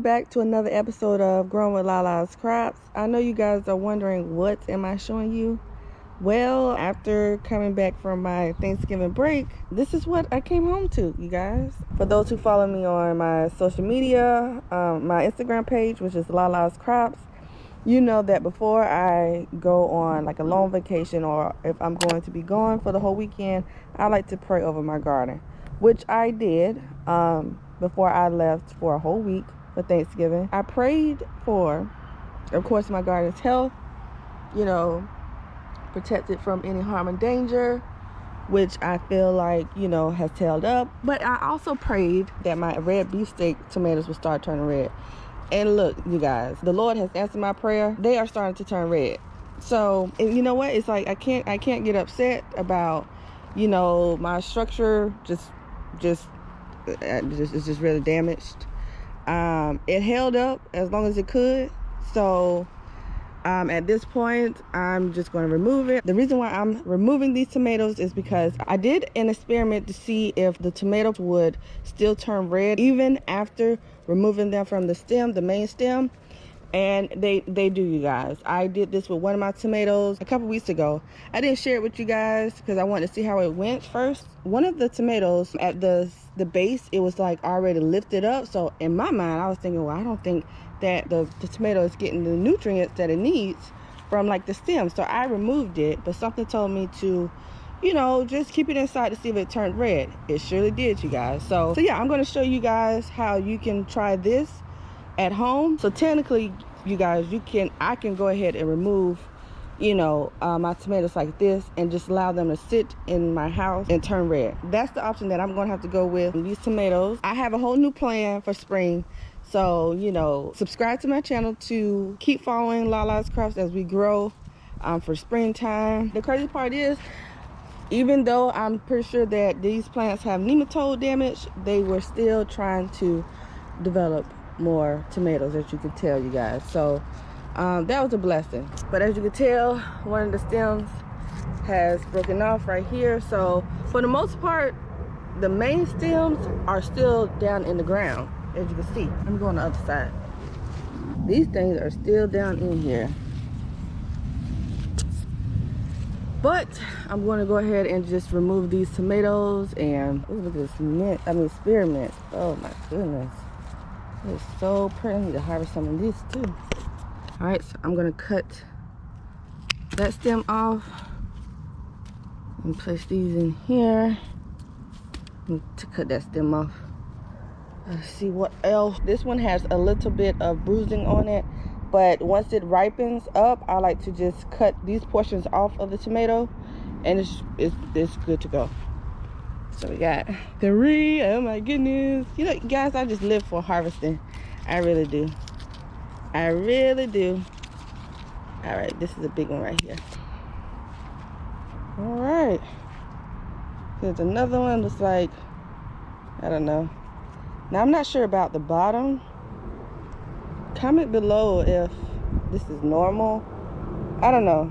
back to another episode of Growing with Lala's Crops. I know you guys are wondering, what am I showing you? Well, after coming back from my Thanksgiving break, this is what I came home to, you guys. For those who follow me on my social media, my Instagram page, which is Lala's Crops, you know that before I go on like a long vacation, or if I'm going to be gone for the whole weekend, I like to pray over my garden, which I did before I left for a whole week for Thanksgiving. I prayed for, of course, my garden's health, you know, protected from any harm and danger, which I feel like, you know, has tailed up. But I also prayed that my red beefsteak tomatoes would start turning red. And look, you guys, the Lord has answered my prayer. They are starting to turn red. So, and you know what? It's like I can't get upset about, you know, my structure it's just really damaged. It held up as long as it could. So at this point, I'm just going to remove it. The reason why I'm removing these tomatoes is because I did an experiment to see if the tomatoes would still turn red even after removing them from the stem, the main stem. And they do, you guys. I did this with one of my tomatoes a couple weeks ago. I didn't share it with you guys because I wanted to see how it went first. One of the tomatoes at the base, it was like already lifted up. So in my mind, I was thinking, well, I don't think that the tomato is getting the nutrients that it needs from like the stem. So I removed it, but something told me to, you know, just keep it inside to see if it turned red. It surely did, you guys. So yeah, I'm going to show you guys how you can try this at home. So technically, you guys, I can go ahead and remove, you know, my tomatoes like this and just allow them to sit in my house and turn red. That's the option that I'm going to have to go with these tomatoes. I have a whole new plan for spring. So, you know, subscribe to my channel to keep following Lala's Crops as we grow for springtime. The crazy part is, even though I'm pretty sure that these plants have nematode damage, they were still trying to develop more tomatoes, as you can tell, you guys. So that was a blessing. But as you can tell, one of the stems has broken off right here. So for the most part, the main stems are still down in the ground, as you can see. I'm going on the other side. These things are still down in here. But I'm going to go ahead and just remove these tomatoes. And ooh, look at this spearmint. Oh my goodness. It's so pretty. I need to harvest some of these too. All right, so I'm gonna cut that stem off and place these in here. To cut that stem off. Let's see what else. This one has a little bit of bruising on it, but once it ripens up, I like to just cut these portions off of the tomato, and it's good to go. So we got 3. Oh my goodness. You know, guys, I just live for harvesting. I really do. I really do. All right, this is a big one right here. All right. There's another one that's like, I don't know. Now, I'm not sure about the bottom. Comment below if this is normal. I don't know.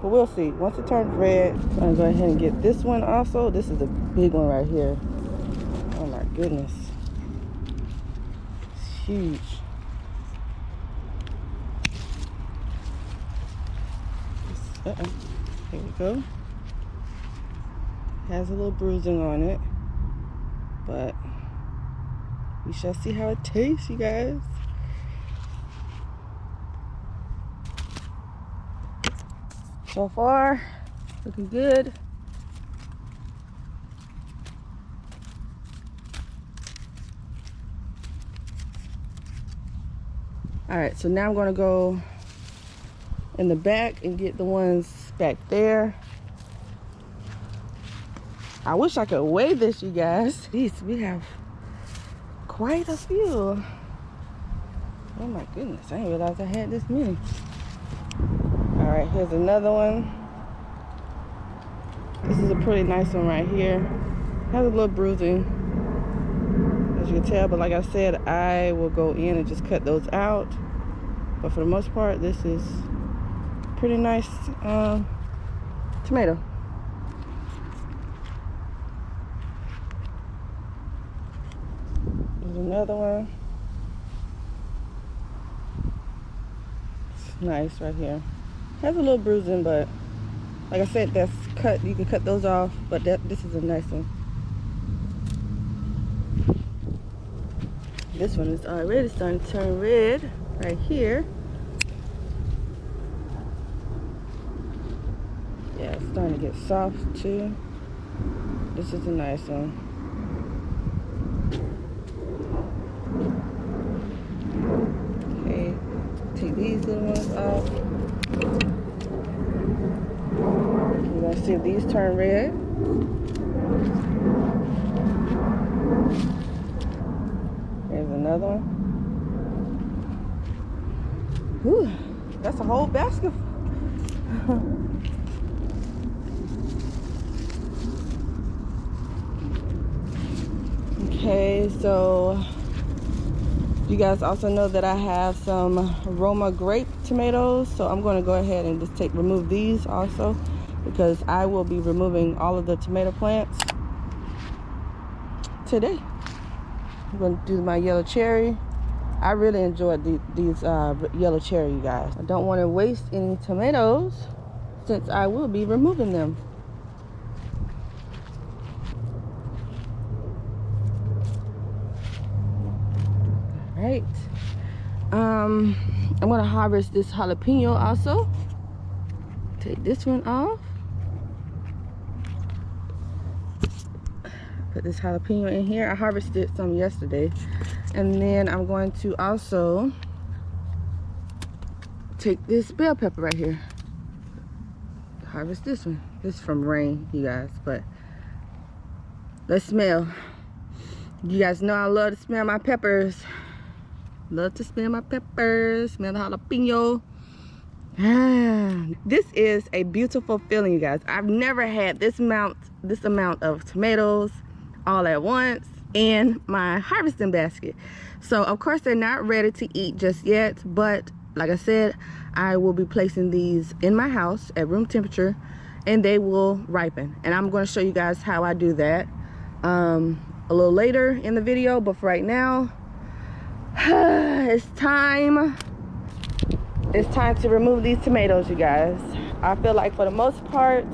But we'll see. Once it turns red, I'm going to go ahead and get this one also. This is a big one right here. Oh my goodness. It's huge. Here we go. Has a little bruising on it. But we shall see how it tastes, you guys. So far, looking good. All right, so now I'm gonna go in the back and get the ones back there. I wish I could weigh this, you guys. Jeez, we have quite a few. Oh my goodness, I didn't realize I had this many. All right, here's another one. This is a pretty nice one right here. Has a little bruising, as you can tell, but like I said, I will go in and just cut those out. But for the most part, this is pretty nice tomato. There's another one. nice right here. Has a little bruising, but like I said, that's cut. You can cut those off, but this is a nice one. This one is already starting to turn red right here. Yeah, it's starting to get soft too. This is a nice one. Okay, take these little ones off. You're gonna see if these turn red. There's another one. Whew, that's a whole basket. Okay, so you guys also know that I have some Roma grape tomatoes, so I'm going to go ahead and just remove these also, because I will be removing all of the tomato plants today. I'm going to do my yellow cherry. I really enjoyed these yellow cherry, you guys. I don't want to waste any tomatoes since I will be removing them. Right. I'm gonna harvest this jalapeno also. Take this one off. Put this jalapeno in here. I harvested some yesterday. And then I'm going to also take this bell pepper right here. Harvest this one. This is from rain, you guys, but let's smell. You guys know I love to smell my peppers. Love to smell my peppers, smell the jalapeno. This is a beautiful feeling, you guys. I've never had this amount of tomatoes all at once in my harvesting basket. So of course they're not ready to eat just yet, but like I said, I will be placing these in my house at room temperature and they will ripen. And I'm going to show you guys how I do that a little later in the video, but for right now, it's time to remove these tomatoes, you guys. I feel like for the most part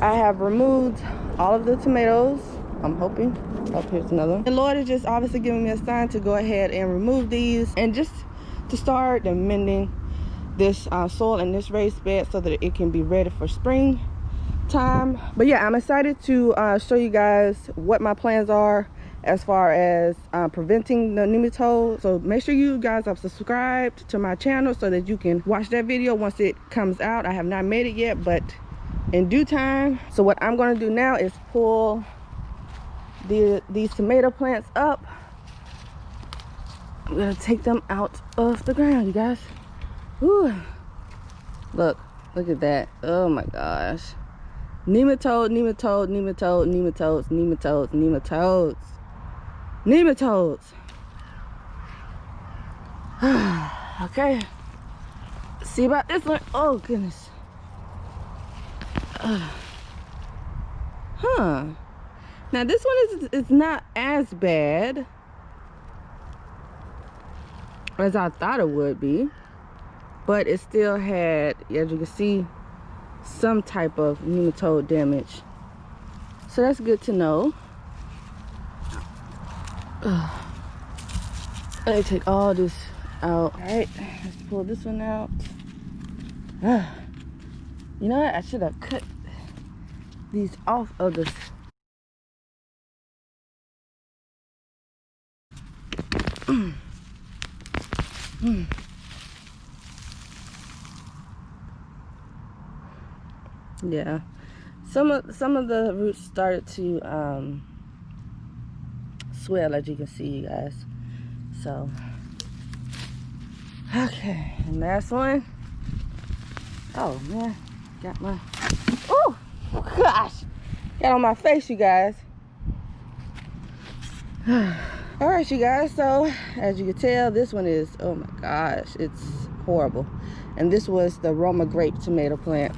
I have removed all of the tomatoes. I'm hoping. Oh, here's another one. The Lord is just obviously giving me a sign to go ahead and remove these and just to start amending this soil in this raised bed so that it can be ready for spring time. But yeah, I'm excited to show you guys what my plans are as far as preventing the nematodes. So make sure you guys are subscribed to my channel so that you can watch that video once it comes out. I have not made it yet, but in due time. So what I'm going to do now is pull these tomato plants up. I'm going to take them out of the ground, you guys. Whew. Look at that. Oh my gosh. Nematode, nematode, nematode, nematodes, nematodes, nematodes. Nematodes. Okay. See about this one. Oh goodness. Now this one is not as bad as I thought it would be, but it still had, as you can see, some type of nematode damage. So that's good to know. Let me take all this out. All right, let's pull this one out. You know what? I should have cut these off of this. Yeah, some of the roots started to swell, as you can see, you guys. So okay, and last one. Oh man, got my, oh gosh, got on my face, you guys. All right, you guys, so as you can tell, this one is, oh my gosh, it's horrible. And this was the Roma grape tomato plant.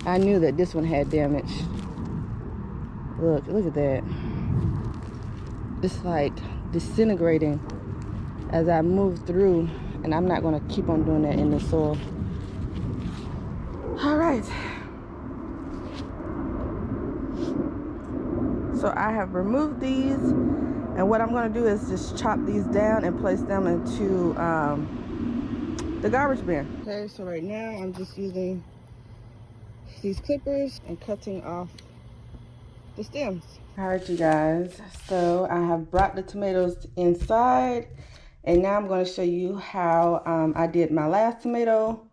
I knew that this one had damage. Look at that. It's like disintegrating as I move through and I'm not going to keep on doing that in the soil. All right, so I have removed these, and what I'm going to do is just chop these down and place them into the garbage bin. Okay, so right now I'm just using these clippers and cutting off the stems. All right, you guys, so I have brought the tomatoes inside, and now I'm going to show you how I did my last tomato.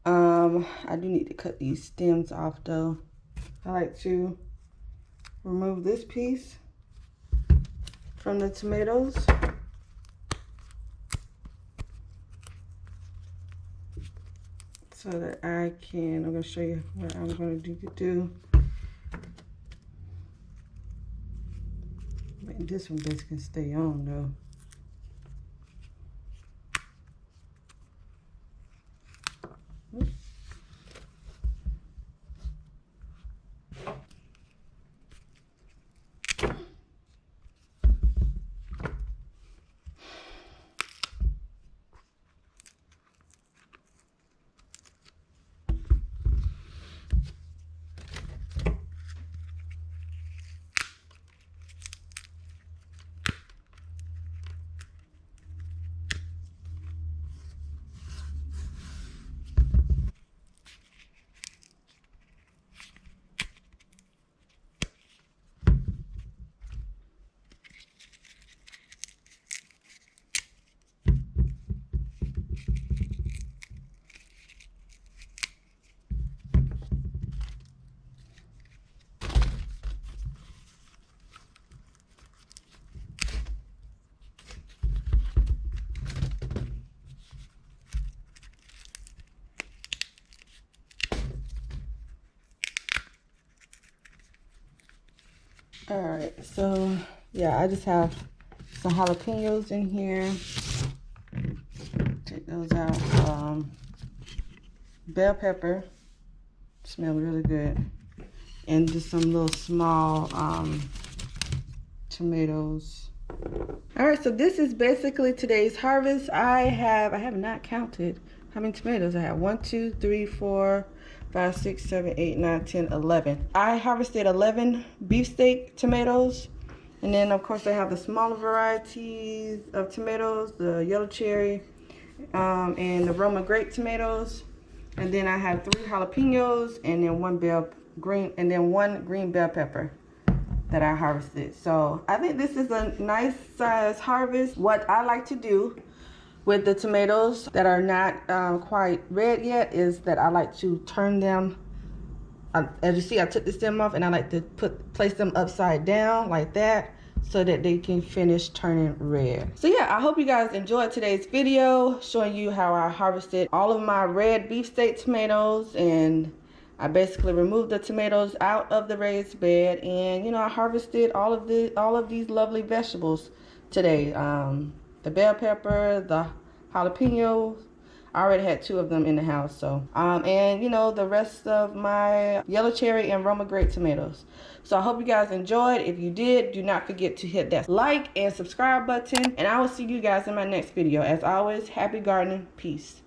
I do need to cut these stems off though. I like to remove this piece from the tomatoes. So that I'm going to show you what I'm going to do. This one best can stay on though. All right, so yeah, I just have some jalapenos in here. Take those out. Bell pepper, smells really good, and just some little small tomatoes. All right, so this is basically today's harvest. I have not counted how many tomatoes I have. 1, 2, 3, 4, 5, 6, 7, 8, 9, 10, 11. I harvested 11 beefsteak tomatoes. And then of course I have the smaller varieties of tomatoes, the yellow cherry, and the Roma grape tomatoes. And then I have 3 jalapenos and then one green bell pepper that I harvested. So I think this is a nice size harvest. What I like to do with the tomatoes that are not quite red yet is that I like to turn them, as you see, I took the stem off, and I like to place them upside down like that so that they can finish turning red. So yeah, I hope you guys enjoyed today's video showing you how I harvested all of my red beefsteak tomatoes, and I basically removed the tomatoes out of the raised bed, and you know, I harvested all of these lovely vegetables today. The bell pepper, the jalapeno. I already had 2 of them in the house, so and you know, the rest of my yellow cherry and Roma grape tomatoes. So I hope you guys enjoyed. If you did, do not forget to hit that like and subscribe button, and I will see you guys in my next video. As always, happy gardening. Peace.